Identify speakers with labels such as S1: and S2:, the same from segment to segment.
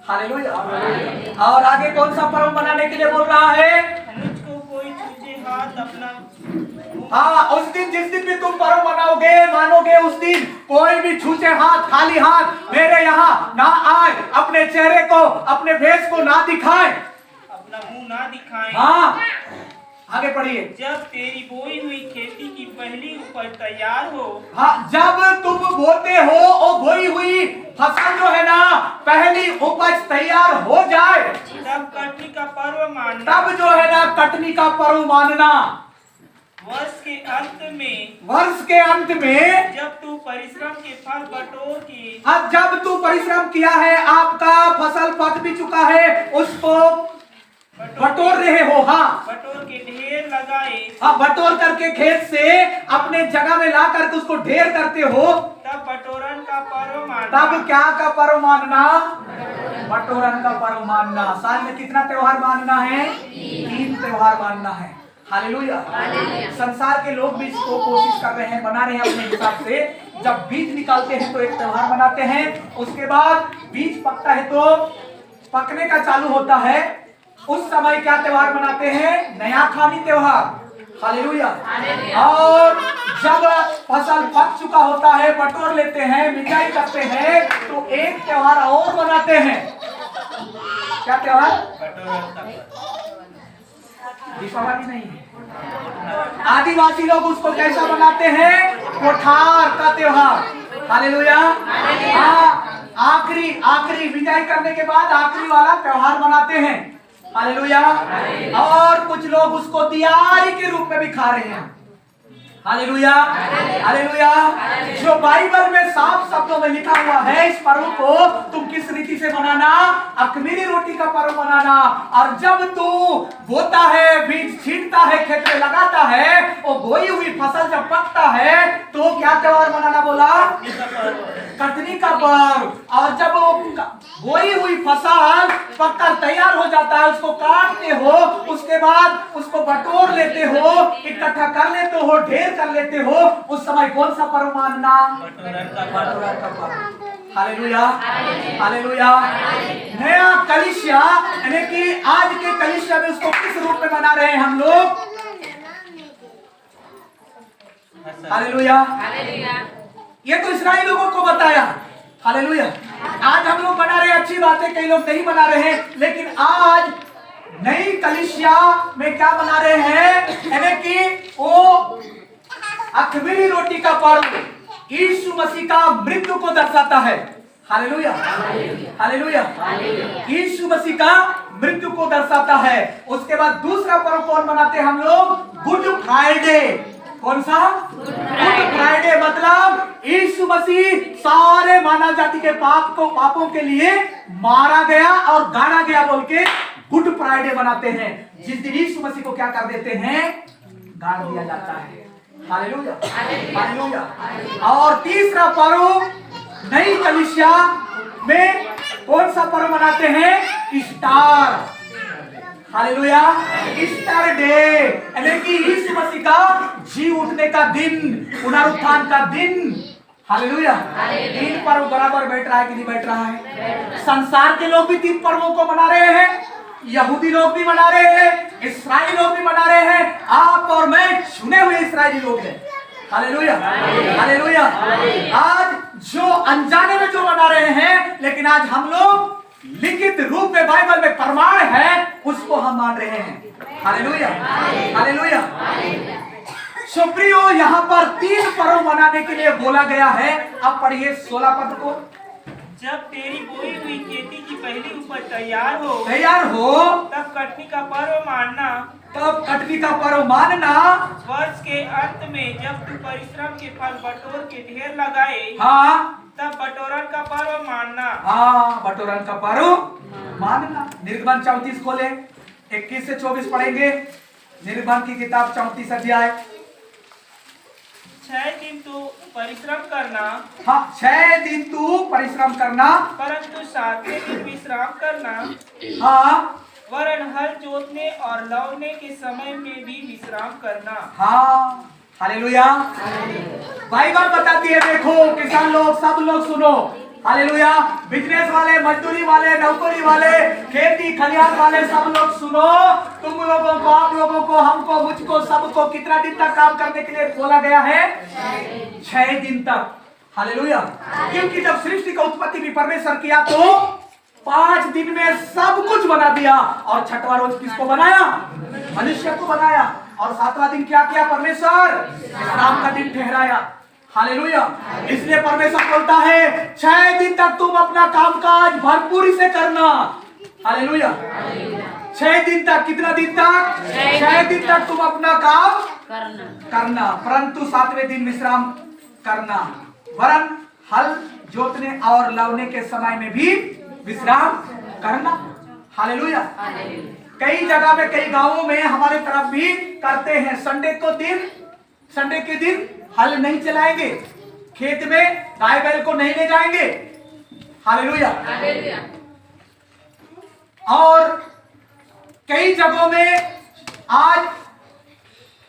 S1: Hallelujah. और आगे कौन सा पर्व मनाने के लिए बोल रहा है?
S2: मुझको कोई छूचे हाथ अपना।
S1: हाँ, उस दिन जिस दिन भी तुम पर्व मनाओगे, मानोगे, उस दिन कोई भी छूचे हाथ, खाली हाथ मेरे यहाँ ना आए, अपने चेहरे को, अपने भेष को ना दिखाए,
S2: अपना मुंह ना दिखाएं।
S1: हाँ, आगे पढ़िए।
S2: जब तेरी बोई हुई खेती की पहली उपज तैयार हो।
S1: हाँ, जब तुम बोते हो और बोई हुई फसल जो है ना, पहली उपज तैयार हो जाए,
S2: तब कटनी का पर्व मानना।
S1: तब जो है ना कटनी का पर्व मानना।
S2: वर्ष के अंत में
S1: जब
S2: तू परिश्रम के फल बटोर के।
S1: अब जब तू परिश्रम किया है, आपका फसल पक भी चुका है, उसको बटोर रहे हो, हाँ,
S2: बटोर के ढेर लगाए।
S1: हाँ, बटोर करके खेत से अपने जगह में ला करके उसको ढेर करते हो,
S2: तब बटोरन का पर्व मानना।
S1: तब क्या का पर्व मानना? बटोरन का पर्व मानना। साल में कितना त्योहार मानना है? 3 त्योहार मानना है। हालेलुया। संसार के लोग भी इसको कोशिश कर रहे हैं, बना रहे हैं अपने हिसाब से। जब बीज निकालते हैं तो एक त्योहार मनाते हैं, उसके बाद बीज पकता है तो पकने का चालू होता है, उस समय क्या त्योहार मनाते हैं? नया खानी त्योहार। हालेलुया। और जब फसल पक चुका होता है, बटोर लेते हैं, मिठाई करते हैं, तो एक त्योहार और मनाते हैं। क्या त्योहार? दीपावली नहीं है। आदिवासी लोग उसको कैसा मनाते हैं? कोठार का त्योहार। हालेलुया। हाँ, आखिरी विदाई करने के बाद आखिरी वाला त्योहार मनाते हैं। हालेलुया। और कुछ लोग उसको दिवाली के रूप में भी खा रहे हैं। Hallelujah, hallelujah. जो बाइबल में साफ शब्दों में लिखा हुआ है, इस पर्व को तुम किस रीति से मनाना? अख़मीरी रोटी का पर्व मनाना। और जब तू बोता है, बीज छींटता है, खेत में लगाता है, और बोई हुई फसल जब पकता है, तो क्या त्योहार मनाना बोला? कटनी का पर्व। और जब बोई हुई फसल पककर तैयार हो जाता है, उसको काटते हो, उसके बाद उसको बटोर लेते हो, इकट्ठा कर लेते हो, ढेर कर लेते हो, उस समय कौन सा पर्व मानना? बटोरन का पर्व। Hallelujah, hallelujah. नया कलीसिया, यानी कि आज के कलीसिया में उसको किस रूप में मना रहे हैं हम लोग? हालेलुया। ये तो इस्राएली लोगों को बताया। हालेलुया। आज हम लोग बना रहे हैं, अच्छी बात है, कई लोग नहीं बना रहे हैं, लेकिन आज नई कलीसिया में क्या बना रहे हैं? यानी कि वो अख़मीरी रोटी का पर्व यीशु मसीह का मृत्यु को दर्शाता है। Hallelujah, hallelujah. यीशु मसीह का मृत्यु को दर्शाता है। उसके बाद दूसरा पर्व कौन मनाते हैं हम लोग? Good Friday. कौन सा? Good Friday. मतलब यीशु मसीह सारे मानव जाति के पापों के लिए मारा गया और गाड़ा गया बोल के गुड फ्राइडे मनाते हैं। जिस दिन यीशु मसीह को क्या कर देते हैं? गाड़ दिया जाता है। Hallelujah, hallelujah. और तीसरा पर्व नई कलीसिया में कौन सा पर्व मनाते हैं? ईस्टर। हालेलुया, ईस्टर डे, यानी कि यीशु मसीह का जी उठने का दिन, पुनरुत्थान का दिन। हालेलुया। 3 पर्व बराबर बैठ रहा है कि नहीं बैठ रहा है? संसार के लोग भी 3 पर्वों को मना रहे हैं, यहूदी लोग भी मना रहे हैं, इस्राएली लोग भी मना रहे हैं। आप और मैं चुने हुए इस्राएली लोग हैं। Hallelujah, hallelujah. आज जो अनजाने में जो मना रहे हैं, लेकिन आज हम लोग लिखित रूप में बाइबल में प्रमाण है, उसको हम मान रहे हैं। Hallelujah, hallelujah. सुप्रियो, यहाँ पर 3 पर्व मनाने के लिए बोला गया है। अब पढ़िए 16 पद को।
S2: जब तेरी बोई हुई खेती की पहली उपज तैयार हो, तब कटनी का पर्व मानना।
S1: तब कटनी का पर्व मानना।
S2: वर्ष के अंत में जब तू परिश्रम के फल बटोर के ढेर लगाए,
S1: हाँ,
S2: तब बटोरन का पर्व मानना।
S1: हाँ, बटोरन का पर्व मानना। निर्गमन 34 खोले, 21 से 24 पढ़ेंगे। निर्गमन की किताब 34 अध्याय।
S2: 6 दिन तू परिश्रम करना।
S1: हाँ, 6 दिन तू परिश्रम करना,
S2: परंतु 7वें दिन विश्राम करना।
S1: हाँ,
S2: वरन हल जोतने और लौने के समय में भी विश्राम करना।
S1: हाँ, हालेलुया। बाइबल बताती है, देखो किसान लोग, सब लोग सुनो, हालेलुया। बिजनेस वाले, मजदूरी वाले, नौकरी वाले, खेती खलिहान वाले सब लोग सुनो, तुम लोगों को, आप लोगों को, हमको, मुझको, सबको कितना दिन तक काम करने के लिए बोला गया है? 6 दिन तक। हालेलुया। क्योंकि जब सृष्टि का उत्पत्ति भी परमेश्वर किया तो 5 दिन में सब कुछ बना दिया, और छठवां रोज किसको बनाया? मनुष्य को बनाया। और 7वां दिन क्या किया परमेश्वर? विश्राम का दिन ठहराया। हालेलुया। इसलिए परमेश्वर बोलता है 6 दिन तक तुम अपना कामकाज भरपूरी से करना। हालेलुया। 6 दिन तक, कितना दिन तक? 6 दिन तक तुम अपना काम करना, परंतु 7वें दिन विश्राम करना, वरन हल जोतने और लवने के समय में भी विश्राम करना। हालेलुया। कई जगह में, कई गांवों में, हमारे तरफ भी करते हैं। संडे के दिन हल नहीं चलाएंगे, खेत में गाय बैल को नहीं ले जाएंगे। हालेलुया। और कई जगहों में आज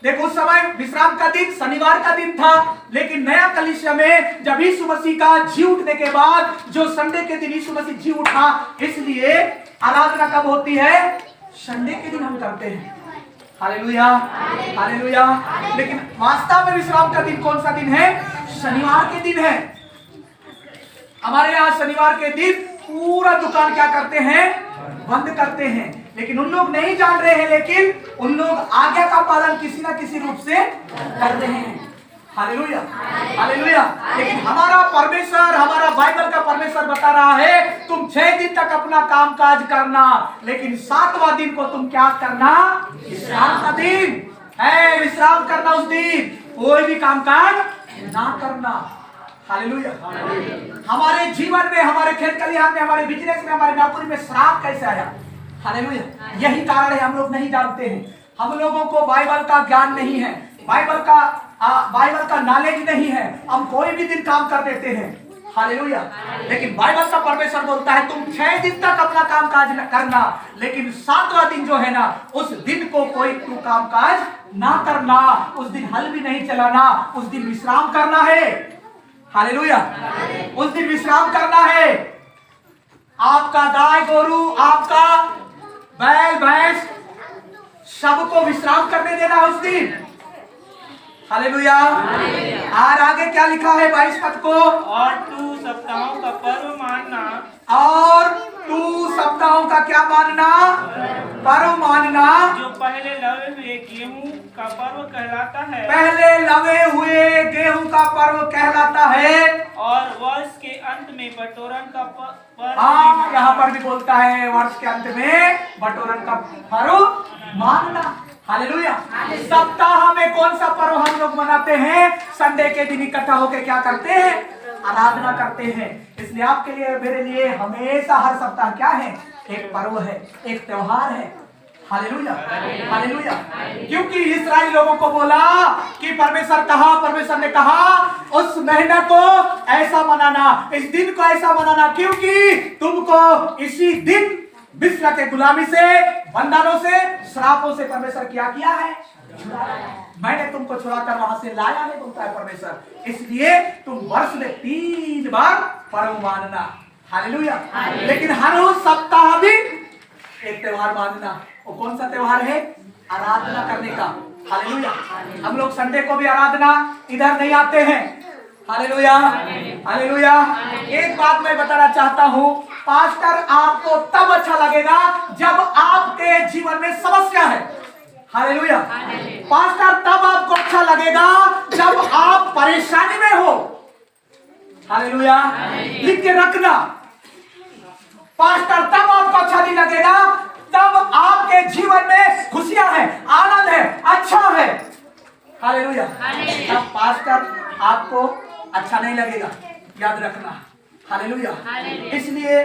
S1: देखो, उस समय विश्राम का दिन शनिवार का दिन था, लेकिन नया कलीसिया में जब यीशु मसीह का जी उठने के बाद जो संडे के दिन यीशु मसीह जी उठा, इसलिए आराधना कब होती है? संडे के दिन हम करते हैं। Hallelujah, hallelujah. लेकिन वास्तव में विश्राम का दिन कौन सा दिन है? शनिवार के दिन है। हमारे यहाँ शनिवार के दिन पूरा दुकान क्या करते हैं? बंद करते हैं। लेकिन उन लोग नहीं जान रहे हैं, लेकिन उन लोग आज्ञा का पालन किसी ना किसी रूप से कर रहे हैं। Hallelujah, hallelujah. लेकिन हमारा परमेश्वर, हमारा बाइबल का परमेश्वर बता रहा है तुम 6 दिन तक अपना कामकाज करना, लेकिन 7वां दिन को तुम क्या करना? विश्राम का दिन है। विश्राम करना उस दिन, कोई भी कामकाज ना करना। हालेलुया। हमारे जीवन में, हमारे खेत खलिहान में, हमारे बिजनेस में, हमारे नौकरी में श्राप कैसे आया? हालेलुया। यही कारण है हम लोग नहीं जानते हैं। हम लोगों को बाइबल का ज्ञान नहीं है, बाइबल का नॉलेज नहीं है। हम कोई भी दिन काम कर देते हैं। हालेलुया। लेकिन बाइबल का परमेश्वर बोलता है तुम 6 दिन तक अपना कामकाज करना, लेकिन 7वां दिन जो है ना, उस दिन को कोई तू कामकाज ना करना। उस दिन हल भी नहीं चलाना, उस दिन विश्राम करना है। हालेलुया। उस दिन विश्राम करना है। आपका गाय गोरू, आपका बैल भैंस, सबको विश्राम करने देना उस दिन। हालेलुया। और आगे क्या लिखा है 22 पद को?
S2: और तू सप्ताहों का पर्व मानना।
S1: और तू सप्ताहों का क्या मानना? पर्व मानना।
S2: जो पहले लवे हुए गेहूं का पर्व कहलाता है।
S1: पहले लवे हुए गेहूं का पर्व कहलाता है।
S2: और वर्ष के अंत में बटोरन का पर्व।
S1: हाँ, यहाँ पर भी बोलता है वर्ष के अंत में बटोरन का पर्व मानना। हालेलुया। सप्ताह में कौन सा पर्व हम लोग मनाते हैं? संडे के दिन इकट्ठा होकर क्या करते हैं? आराधना करते हैं। इसलिए आपके लिए, मेरे लिए हमेशा हर सप्ताह क्या है? एक पर्व है, एक त्योहार है। Hallelujah, hallelujah. क्योंकि इस्राएली लोगों को बोला कि परमेश्वर ने कहा उस महीने को ऐसा मनाना, इस दिन को ऐसा मनाना, क्योंकि तुमको इसी दिन मिस्र के गुलामी से, बंधनों से, श्रापों से परमेश्वर क्या किया है? मैंने तुमको छुड़ाकर वहां से लाया है, बोलता है परमेश्वर। इसलिए तुम वर्ष में 3 बार पर्व मानना। हालेलुया। लेकिन हर रोज सप्ताह भी एक त्योहार मानना। वो कौन सा त्योहार है? आराधना करने का। हालेलुया। हम लोग संडे को भी आराधना इधर नहीं आते हैं। Hallelujah, hallelujah. एक बात मैं बताना चाहता हूँ, पास्टर आपको तब अच्छा लगेगा जब आपके जीवन में समस्या है। हालेलुया। पास्टर तब आपको अच्छा लगेगा जब आप परेशानी में हो। हालेलुया। लिख के रखना, पास्टर तब आपको अच्छा नहीं लगेगा तब आपके जीवन में खुशियां है, आनंद है, अच्छा है। हालेलुया। तब पास्टर आपको अच्छा नहीं लगेगा, याद रखना। हालेलुया। इसलिए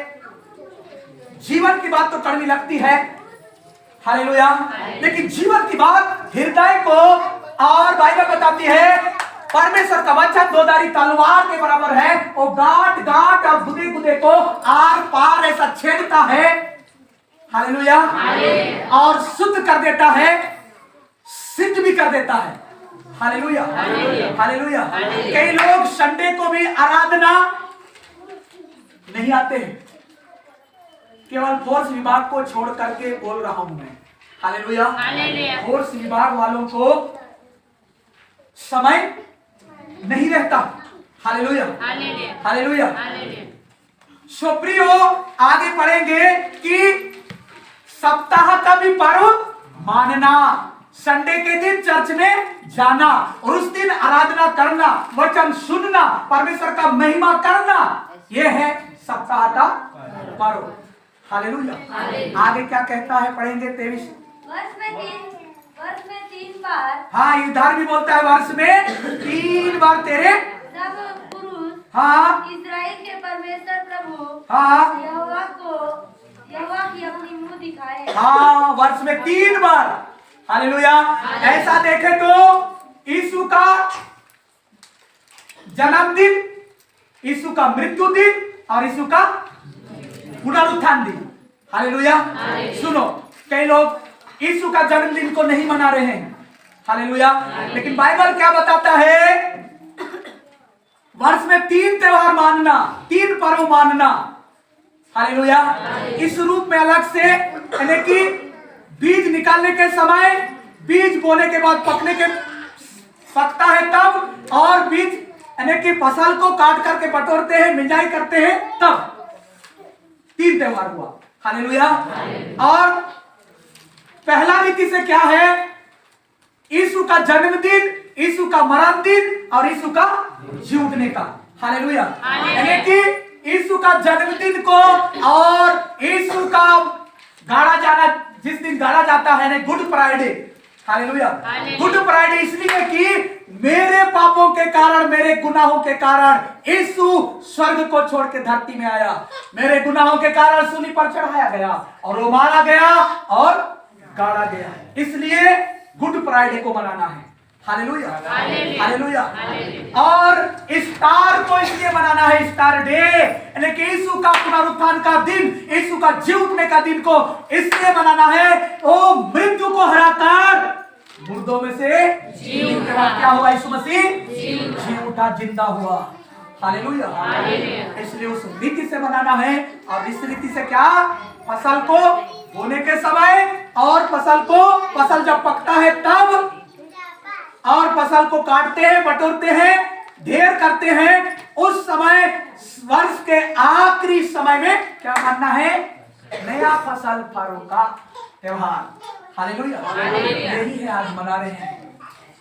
S1: जीवन की बात तो कड़वी लगती है। हालेलुया। लेकिन जीवन की बात हृदय को, और बाइबल बताती है परमेश्वर का वचन 2-धारी तलवार के बराबर है। वो गांठ गांठ और गुदे गुदे को आर पार ऐसा छेदता है। हालेलुया। और शुद्ध कर देता है, सिद्ध भी कर देता है। Hallelujah, hallelujah. कई लोग संडे को भी आराधना नहीं आते हैं। केवल फोर्स विभाग को छोड़ करके बोल रहा हूं मैं। हालेलुया। फोर्स विभाग वालों को समय नहीं रहता। Hallelujah, hallelujah. सो प्रियो, आगे पढ़ेंगे कि सप्ताह का भी पर्व मानना, संडे के दिन चर्च में जाना और उस दिन आराधना करना, वचन सुनना, परमेश्वर का महिमा करना, यह है सप्ताह का पर्व। हालेलुया। आगे क्या कहता है, पढ़ेंगे 23।
S3: वर्ष में तीन बार।
S1: हाँ, इधर भी बोलता है वर्ष में 3 बार तेरे
S3: सब पुरुष
S1: हाँ
S3: इस्राएल के परमेश्वर प्रभु
S1: हाँ
S3: यहोवा की अपनी मुंह दिखाए।
S1: हाँ, वर्ष में 3 बार। हालेलुया। ऐसा देखे तो यीशु का जन्मदिन, यीशु का मृत्यु दिन और यीशु का पुनरुत्थान दिन। हालेलुया। सुनो, कई लोग यीशु का जन्मदिन को नहीं मना रहे हैं। हालेलुया। लेकिन बाइबल क्या बताता है, वर्ष में 3 त्योहार मानना, 3 पर्व मानना। हालेलुया। इस रूप में अलग से, यानी कि बीज निकालने के समय, बीज बोने के बाद पकता है तब, और बीज यानी कि फसल को काट करके बटोरते हैं, मिंजाई करते हैं, तब 3 त्योहार हुआ। हालेलुया। और पहला रीति से क्या है, यीशु का जन्मदिन, यीशु का मरण दिन और यीशु का जी उठने का। हालेलुया। यानी कि यीशु का जन्मदिन को और यीशु का गाड़ा जाना, जिस दिन गाड़ा जाता है, good Friday. Hallelujah. Good Friday इसलिए कि मेरे पापों के कारण, मेरे गुनाहों के कारण यीशु स्वर्ग को छोड़ के धरती में आया। मेरे गुनाहों के कारण सूली पर चढ़ाया गया और वो मारा गया और गाड़ा गया। इसलिए गुड फ्राइडे को मनाना है। Hallelujah, hallelujah. और स्टार को इसलिए मनाना है, स्टार डे, यानी कि यीशु का पुनरुत्थान का दिन, यीशु का जी उठने का दिन को इसलिए मनाना है, वो मृत्यु को हराकर मुर्दों में से जी उठा। क्या हुआ, यीशु मसीह जी उठा, जिंदा हुआ। हालेलुया। इसलिए उस रीति से मनाना है। और इस रीति से क्या, फसल को बोने के समय और फसल जब पकता है तब, और फसल को काटते हैं, बटोरते हैं, ढेर करते हैं, उस समय वर्ष के आखिरी समय में क्या मानना है, नया फसल फरों का त्योहार। हालेलुया। यही है आज मना रहे हैं।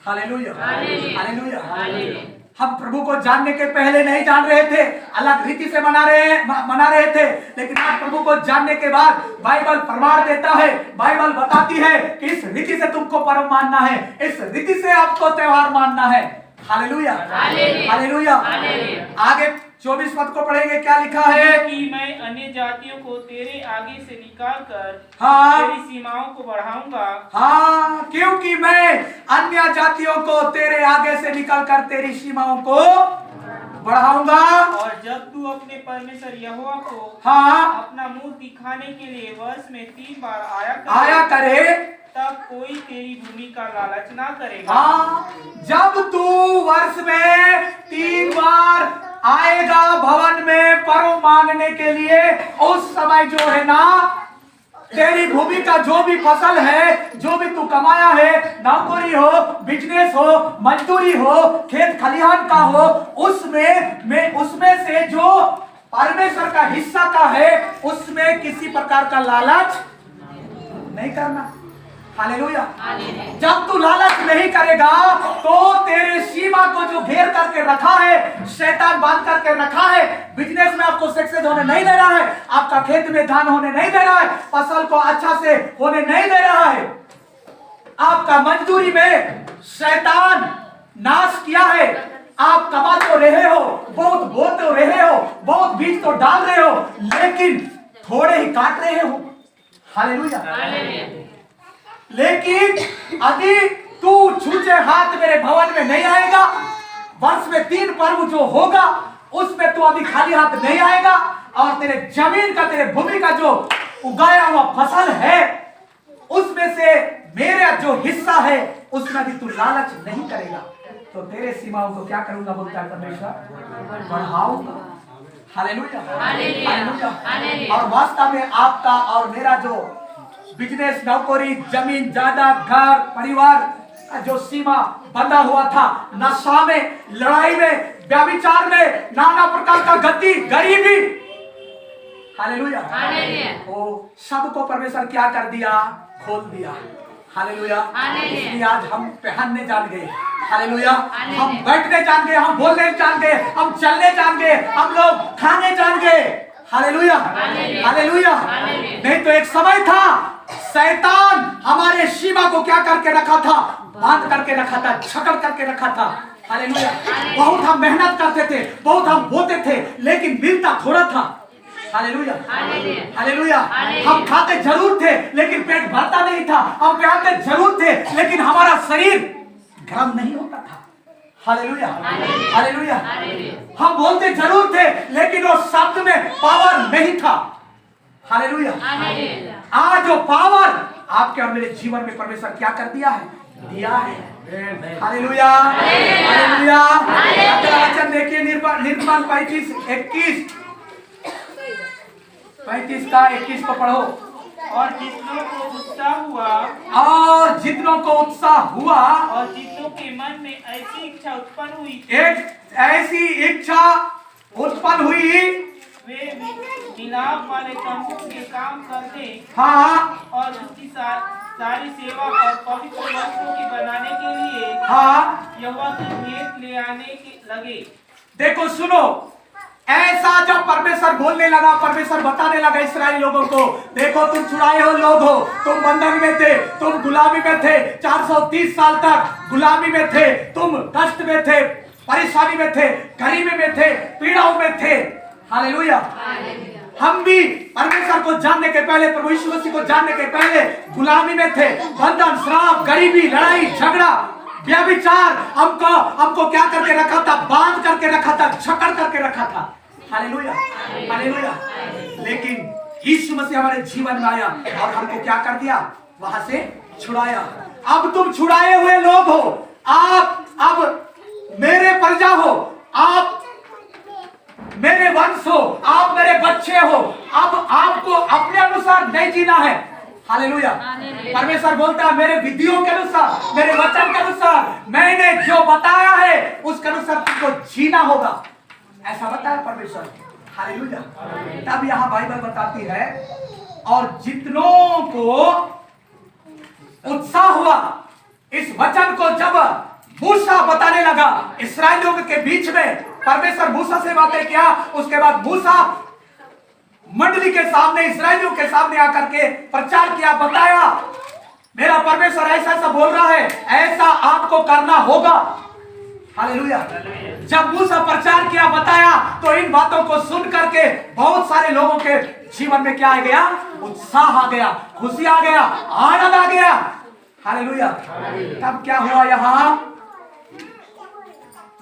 S1: Hallelujah, hallelujah. हम प्रभु को जानने के पहले नहीं जान रहे थे, अलग रीति से मना रहे थे, लेकिन आज प्रभु को जानने के बाद बाइबल प्रमाण देता है, बाइबल बताती है कि इस रीति से तुमको पर्व मानना है, इस रीति से आपको त्योहार मानना है। Hallelujah, hallelujah. आगे 24 पद को पढ़ेंगे, क्या लिखा है
S2: कि मैं अन्य जातियों को तेरे आगे से निकाल कर
S1: हाँ,
S2: तेरी सीमाओं को बढ़ाऊंगा।
S1: हाँ, क्योंकि मैं अन्य जातियों को तेरे आगे से निकल कर तेरी सीमाओं को बढ़ाऊंगा।
S2: और जब तू अपने परमेश्वर यहोवा को
S1: हाँ,
S2: अपना मुंह दिखाने के लिए वर्ष में 3 बार
S1: आया करे,
S2: तब कोई तेरी भूमि का लालच ना करेगा।
S1: हाँ, जब तू वर्ष में 3 बार आएगा भवन में पर्व मानने के लिए, उस समय जो है ना, तेरी भूमि का जो भी फसल है, जो भी तू कमाया है, नौकरी हो, बिजनेस हो, मजदूरी हो, खेत खलिहान का हो, उसमें से जो परमेश्वर का हिस्सा का है, उसमें किसी प्रकार का लालच नहीं करना। हालेलुया। जब तू लालच नहीं करेगा तो तेरे सीमा को जो घेर करके रखा है, शैतान बांध करके रखा है, बिजनेस में आपको सक्सेस होने नहीं दे रहा है, आपका खेत में धान होने नहीं दे रहा है, फसल को अच्छा से होने नहीं दे रहा है, आपका मजदूरी में शैतान नाश किया है, आप कमा तो रहे हो, बहुत बो तो रहे हो, बहुत बीज तो डाल रहे हो, लेकिन थोड़े ही काट रहे हो। हालेलुया। लेकिन यदि तू छूचे हाथ मेरे भवन में नहीं आएगा, वर्ष में 3 पर्व जो होगा उसमें तू अभी खाली हाथ नहीं आएगा, और तेरे जमीन का, तेरे भूमि का जो उगाया हुआ फसल है, उसमें से मेरा जो हिस्सा है, उसमें भी तू लालच नहीं करेगा, तो तेरे सीमाओं को क्या करूंगा, बोलता है परमेश्वर, बढ़ाऊंगा। Hallelujah, hallelujah. और वास्तव में आपका और मेरा जो बिजनेस, नौकरी, जमीन, जायदाद, घर, परिवार का जो सीमा बंधा हुआ था, नशा में, लड़ाई में, व्यभिचार में, नाना प्रकार का गति, गरीबी, हालेलुया, वो सबको परमेश्वर क्या कर दिया? खोल दिया। हालेलुया। इसलिए आज हम पहनने जान गए, हालेलुया, हम बैठने जान गए, हम बोलने जान गए, हम चलने जान गए, हम लोग खाने जान गए, हालेलुया, हालेलुया। नहीं तो एक समय था शैतान हमारे सीमा को क्या करके रखा था? बांध करके रखा था, छकड़ करके रखा था, हालेलुया। बहुत हम मेहनत करते थे, बहुत हम बोते थे, लेकिन मिलता थोड़ा था, हालेलुया, हालेलुया। हम खाते जरूर थे लेकिन पेट भरता नहीं था, हम पहनते जरूर थे लेकिन हमारा शरीर गर्म नहीं होता था, हालेलुया, हालेलुया। हम बोलते जरूर थे लेकिन वो शब्द में पावर नहीं था, हालेलुया। आज जो पावर आपके और मेरे जीवन में परमेश्वर क्या कर दिया है? दिया है, हालेलुया, हालेलुया। अगला वचन देखिए, निर्गमन 35 का 21 को पढ़ो।
S2: और जितनों को उत्साह हुआ,
S1: और जितनों को उत्साह हुआ,
S2: और जितनों के मन में ऐसी इच्छा उत्पन्न हुई,
S1: एक ऐसी इच्छा उत्पन्न हुई,
S2: वे मिलाप वाले तंबू के काम करने,
S1: हाँ,
S2: और उसकी सारी सेवा और पवित्र वस्तुओं की बनाने के लिए,
S1: हाँ,
S2: यहोवा की भेंट ले आने के लगे।
S1: देखो सुनो, ऐसा जब परमेश्वर बोलने लगा, परमेश्वर बताने लगा इस्राएली लोगों को, देखो तुम छुड़ाए हो लोग हो, तुम बंधन में थे, तुम गुलामी में थे, 430 साल तक गुलामी में थे, तुम कष्ट में थे, परेशानी में थे, गरीबी में थे, पीड़ाओं में थे, हालेलुया। हम भी परमेश्वर को जानने के पहले, प्रभु यीशु मसीह को जानने के पहले गुलामी में थे, बंधन, श्राप, गरीबी, लड़ाई, झगड़ा, व्यभिचार हमको क्या करके रखा था? बांध करके रखा था, छकड़ करके रखा था, हालेलुया, हालेलुया। लेकिन यीशु मसीह हमारे जीवन में आया और हमको क्या कर दिया? वहां से छुड़ाया। अब तुम छुड़ाए हुए लोग हो, आप अब मेरे प्रजा हो, आप मेरे वंश हो, आप मेरे बच्चे हो। अब आपको अपने अनुसार नहीं जीना है, हालेलुया। परमेश्वर बोलता है मेरे विधियों के अनुसार, मेरे वचन के अनुसार, मैंने जो बताया है उसके अनुसार तुमको जीना होगा, ऐसा बताया परमेश्वर, हालेलुया। तब यहाँ बाइबल बताती है, और जितनों को उत्साह हुआ, इस वचन को जब मूसा बताने लगा इस्राएलियों के बीच में, परमेश्वर मूसा से बातें किया, उसके बाद मूसा मंडली के सामने, इस्राएलियों के सामने आकर के प्रचार किया, बताया मेरा परमेश्वर ऐसा ऐसा बोल रहा है, ऐसा आपको करना होगा, हालेलुया। जब मूसा प्रचार किया, बताया, तो इन बातों को सुन करके बहुत सारे लोगों के जीवन में क्या आ गया? उत्साह आ गया, खुशी आ गया, आनंद आ गया, हालेलुया। तब क्या हुआ? यहाँ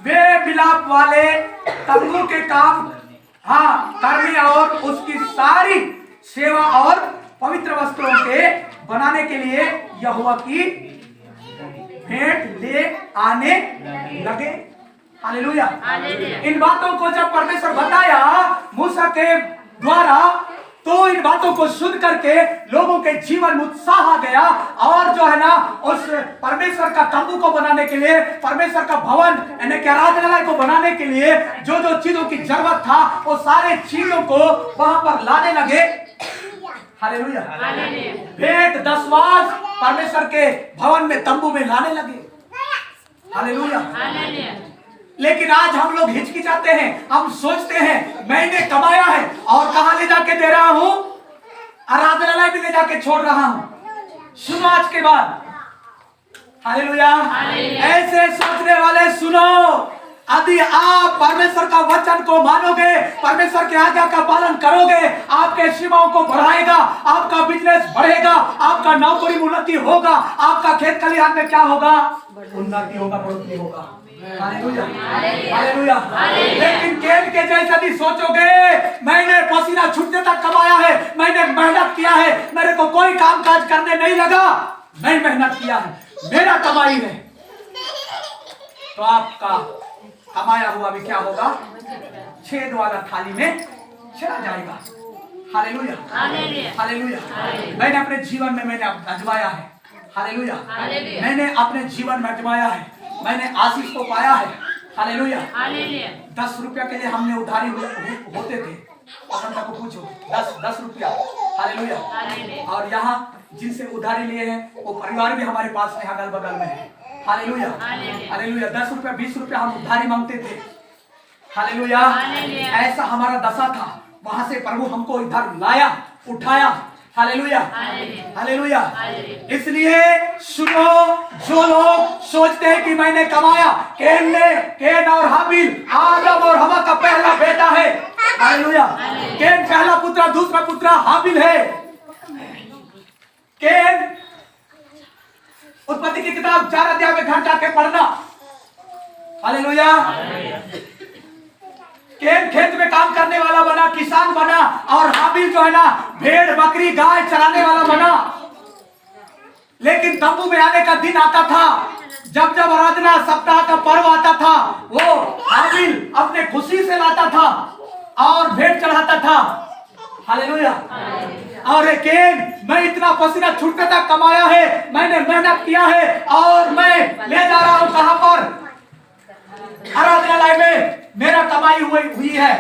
S1: वे मिलाप वाले तंबू के काम, हाँ, करने और उसकी सारी सेवा और पवित्र वस्त्रों के बनाने के लिए यहोवा की भेंट ले आने लगे, हालेलुया। इन बातों को जब परमेश्वर बताया मूसा के द्वारा, तो इन बातों को सुन करके लोगों के जीवन में उत्साह आ गया, और जो है ना, उस परमेश्वर का तंबू को बनाने के लिए, परमेश्वर का भवन यानी कि आराधनालय को बनाने के लिए जो जो चीजों की जरूरत था, वो सारे चीजों को वहां पर लाने लगे, हालेलुया। भेंट दशवांश परमेश्वर के भवन में, तंबू में लाने लगे, हालेलुया। लेकिन आज हम लोग हिचकिचाते हैं, हम सोचते हैं मैंने कमाया है और कहां ले जाके दे रहा हूं? आराधनालय भी ले जाके छोड़ रहा हूं। सुनो आज के बाद, हालेलुया। ऐसे सोचने वाले सुनो, यदि आप परमेश्वर का वचन को मानोगे, परमेश्वर की आज्ञा का पालन करोगे, आपके सीमाओं को बढ़ाएगा, आपका बिजनेस बढ़ेगा, आपका नौकरी उन्नति होगा, आपका खेत खलिहान में क्या होगा? उन्नति होगा, बढ़ोतरी होगा, हालेलुया, हालेलुया। लेकिन केन के जैसा भी सोचोगे, मैंने पसीना छूटने तक कमाया है, मैंने मेहनत किया है, मेरे को कोई काम काज करने नहीं लगा, मैं मेहनत किया है, मेरा कमाई है, तो आपका कमाया हुआ भी क्या होगा? छेद वाला थाली में चला जाएगा। Hallelujah, hallelujah. मैंने अपने जीवन में मैंने आजमाया है। हालेलुया, मैंने अपने जीवन में आजमाया है, मैंने आशीष को पाया है। हालेलुया। 10 रुपया के लिए हमने उधारी होते थे, को पूछो 10 रुपया। हालेलुया। और यहाँ जिनसे उधारी लिए हैं वो परिवार भी हमारे पास में अगल बगल में है। Hallelujah, hallelujah. 10 रुपया 20 रुपया हम उधारी मांगते थे। हालेलुया, ऐसा हमारा दशा था। वहां से प्रभु हमको इधर लाया, उठाया। Hallelujah, hallelujah. इसलिए सुनो, जो लोग सोचते हैं कि मैंने कमाया, केन और हाबिल आदम और हवा का पहला बेटा है। हालेलुया। केन पहला पुत्र, दूसरा पुत्र हाबिल है। केन, उत्पत्ति की किताब 4 अध्याय में घर जाके पढ़ना। हालेलुया। केन खेत में काम करने वाला बना, किसान बना, और हाबिल जो है ना भेड़ बकरी गाय चराने वाला बना। लेकिन तंबू में आने का दिन आता था, जब जब आराधना सप्ताह का पर्व आता था, वो हाबिल अपने खुशी से लाता था और भेड़ चढ़ाता था। हालेलुया। और केन, मैं इतना पसीना छूटता था कमाया है, मैंने मेहनत किया है, और मैं ले जा रहा हूं कहां पर? आराधनालय में मेरा कमाई हुई है।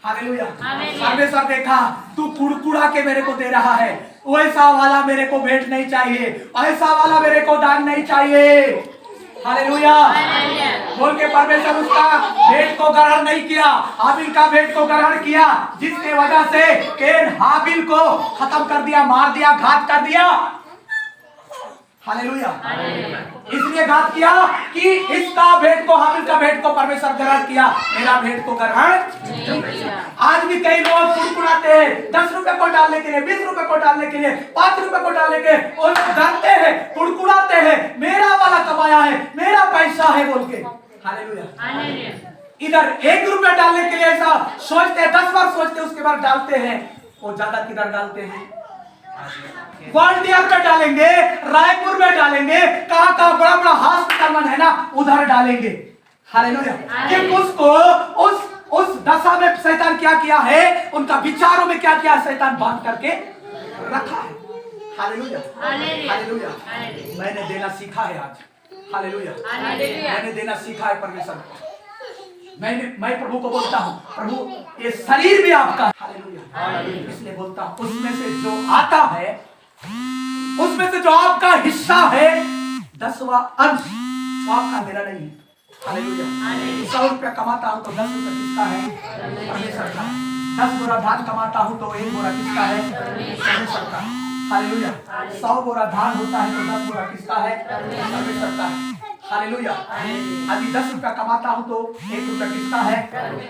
S1: हालेलुया। परमेश्वर देखा, तू कुड़कुड़ा के मेरे को दे रहा है, वैसा वाला मेरे को भेंट नहीं चाहिए, ऐसा वाला मेरे को दान नहीं चाहिए। हालेलुया। बोल के परमेश्वर उसका भेंट को ग्रहण नहीं किया, हाबिल का भेंट को ग्रहण किया, जिसके वजह से केन हाबिल को खत्म कर दिया, मार दिया, घात कर दिया। हालेलुया। इसलिए घात किया कि इसका भेंट को, हाबिल का भेंट को परमेश्वर ग्रहण किया, मेरा भेंट को ग्रहण नहीं किया। आज भी कई लोग कुड़कुड़ाते हैं 10 रुपए को डालने के लिए, 20 रुपए को डालने के लिए, 5 रुपए को डालने के, और डरते हैं, कुड़कुड़ाते हैं, मेरा वाला कमाया है, मेरा पैसा है बोल के। हालेलुया। इधर 1 रुपया डालने के लिए ऐसा सोचते हैं, 10 बार सोचते हैं, उसके बाद डालते हैं। वो ज्यादा किधर डालते हैं? ग्वालियर में डालेंगे, रायपुर में डालेंगे, कहां बड़ा बड़ा हॉस्पिटल है ना, उधर डालेंगे। हालेलुया। कि उसको उस दशा में शैतान क्या किया है, उनका विचारों में क्या किया शैतान बांध करके रखा है। Hallelujah, hallelujah. मैंने देना सीखा है आज। हालेलुया, मैंने देना सीखा है परमेश्वर। मैं प्रभु को बोलता हूँ, प्रभु ये शरीर भी आपका। हालेलुया। इसलिए बोलता हूँ, उसमें से जो आता है, उसमें से जो आपका हिस्सा है, 10वां अंश वो आपका, मेरा नहीं है। हालेलुया। 100 रुपया कमाता हूँ तो 10 रुपया किसका है? परमेश्वर का। 10 बोरा धान कमाता हूँ तो 1 बोरा किसका है? परमेश्वर का। हालेलुया। 100 बोरा धान होता है तो 10 बोरा किसका है? परमेश्वर का है। हालेलुया। यदि 10 रुपया कमाता हूँ तो 1 रुपया किसका है?